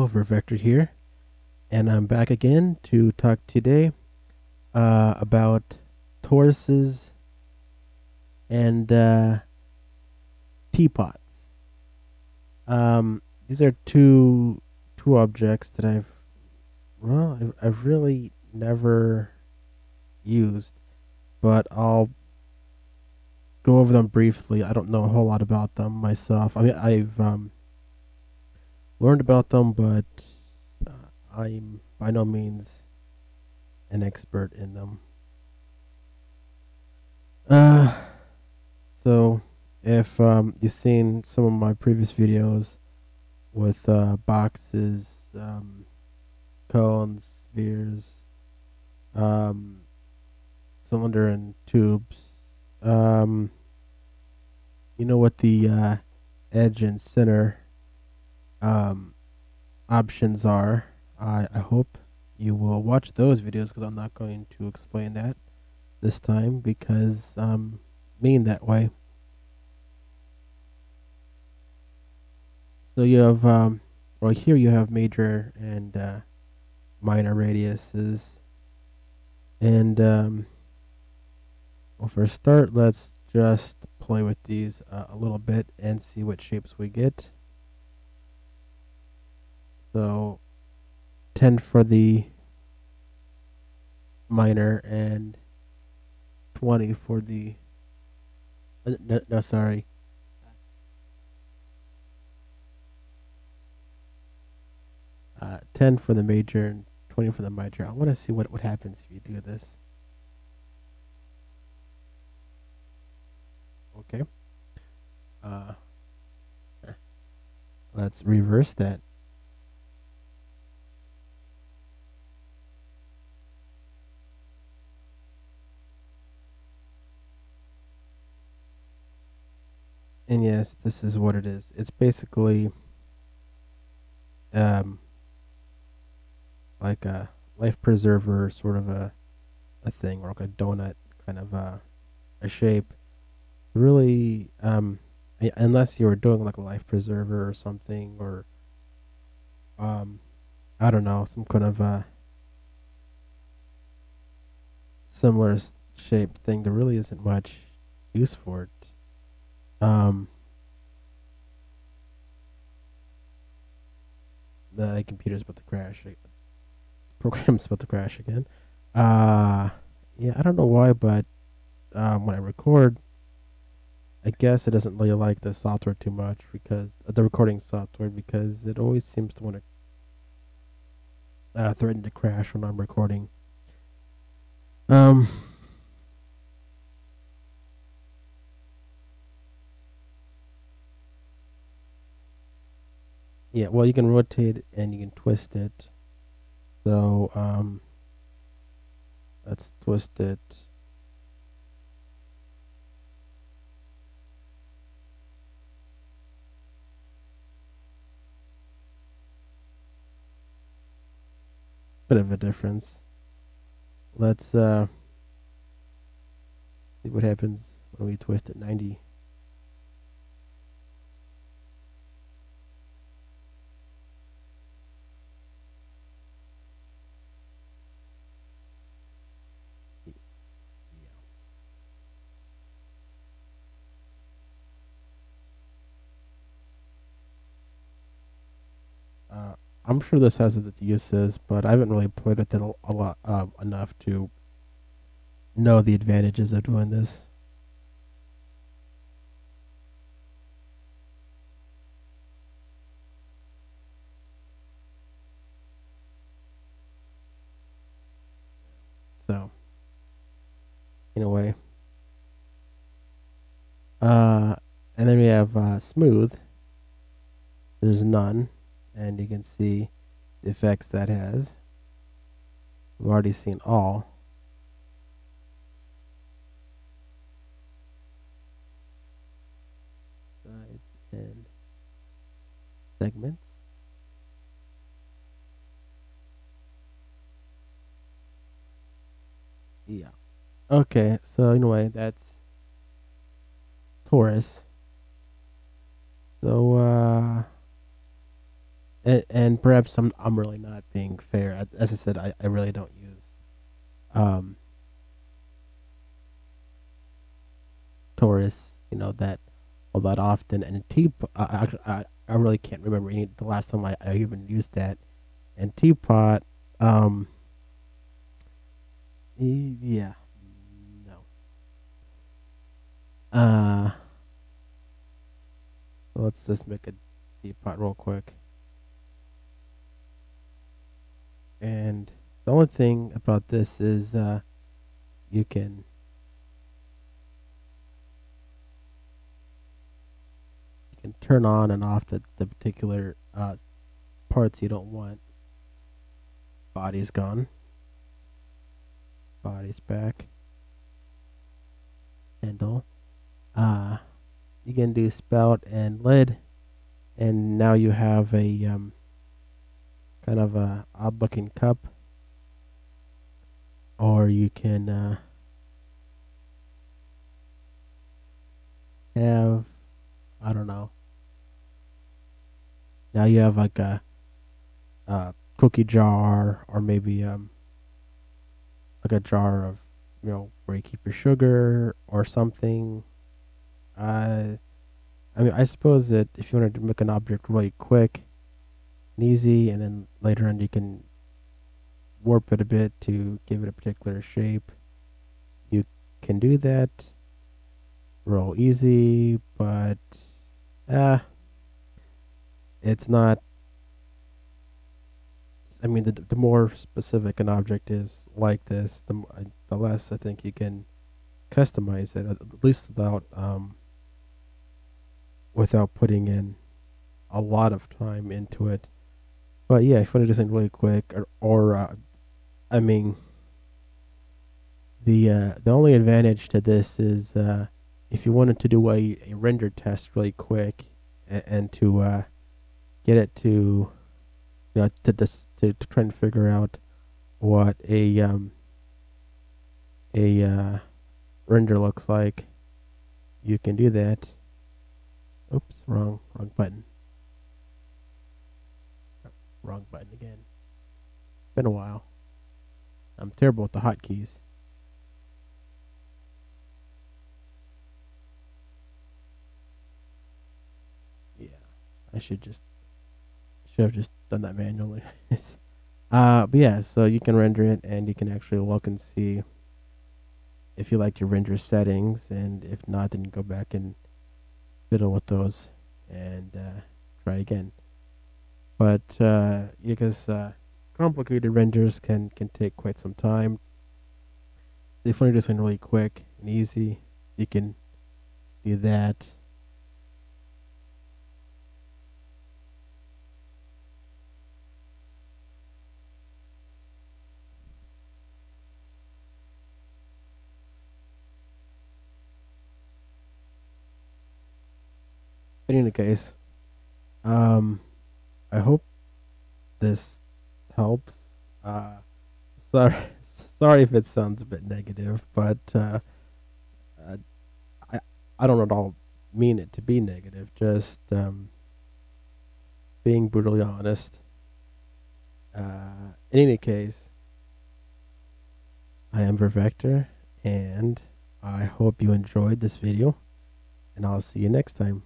Silver Vector here, and I'm back again to talk today about Tauruses and teapots. These are two objects that I've really never used, but I'll go over them briefly. I don't know a whole lot about them myself. I mean, I've learned about them, but I'm by no means an expert in them. Uh, so if you've seen some of my previous videos with boxes, cones, spheres, um, cylinder, and tubes, um, you know what the edge and center um, options are. I hope you will watch those videos because I'm not going to explain that this time because I'm mean that way. So you have, well, here you have major and minor radiuses. And, well, for a start, let's just play with these a little bit and see what shapes we get. So 10 for the minor and 20 for the, no, sorry. 10 for the major and 20 for the minor. I want to see what happens if you do this. Okay. Uh, let's reverse that. And yes, this is what it is. It's basically um, like a life preserver sort of a thing, or like a donut kind of a shape. Really, unless you were doing like a life preserver or something, or um, I don't know, some kind of similar shaped thing, there really isn't much use for it. Um, the computer's about to crash. Program's about to crash again. Uh, yeah, I don't know why, but when I record, I guess it doesn't really like the software too much because the recording software because it always seems to want to threaten to crash when I'm recording. Um, yeah, well, you can rotate it and you can twist it. So let's twist it. Bit of a difference. Let's see what happens when we twist it 90. Uh, I'm sure this has its uses, but I haven't really played with it a lot enough to know the advantages of doing this. So, in a way, uh, and then we have smooth. There's none, and you can see the effects that has. We've already seen all. Sides and segments. Yeah. Okay, so anyway, that's Torus. So and perhaps I'm really not being fair. As I said, I really don't use um Torus, that all that often. And I really can't remember the last time I even used that. And Teapot, um, yeah, no. Uh, let's just make a Teapot real quick. And the only thing about this is you can turn on and off the particular parts you don't want. Body's gone. Body's back. Handle. Uh, you can do spout and lid, and now you have a kind of a odd looking cup, or you can have, I don't know. Now you have like a cookie jar, or maybe like a jar of where you keep your sugar or something. Uh, I mean, I suppose that if you wanted to make an object really quick and easy, and then later on you can warp it a bit to give it a particular shape, you can do that real easy, but uh, it's not. I mean, the more specific an object is like this, the less I think you can customize it, at least without putting in a lot of time into it. But yeah, if you want to do something really quick, or I mean, the only advantage to this is if you wanted to do a render test really quick, and to get it to to try and figure out what a render looks like, you can do that. Oops, wrong button. Wrong button again. Been a while. I'm terrible with the hotkeys. Yeah, I should have just done that manually. But yeah, so you can render it, and you can actually look and see if you like your render settings, and if not, then you go back and fiddle with those and try again. But because complicated renders can take quite some time. If you want to do something really quick and easy, you can do that. But in any case, um, I hope this helps. Sorry, sorry if it sounds a bit negative, but uh, I I don't at all mean it to be negative. Just being brutally honest. In any case, I am Perfector, and I hope you enjoyed this video, and I'll see you next time.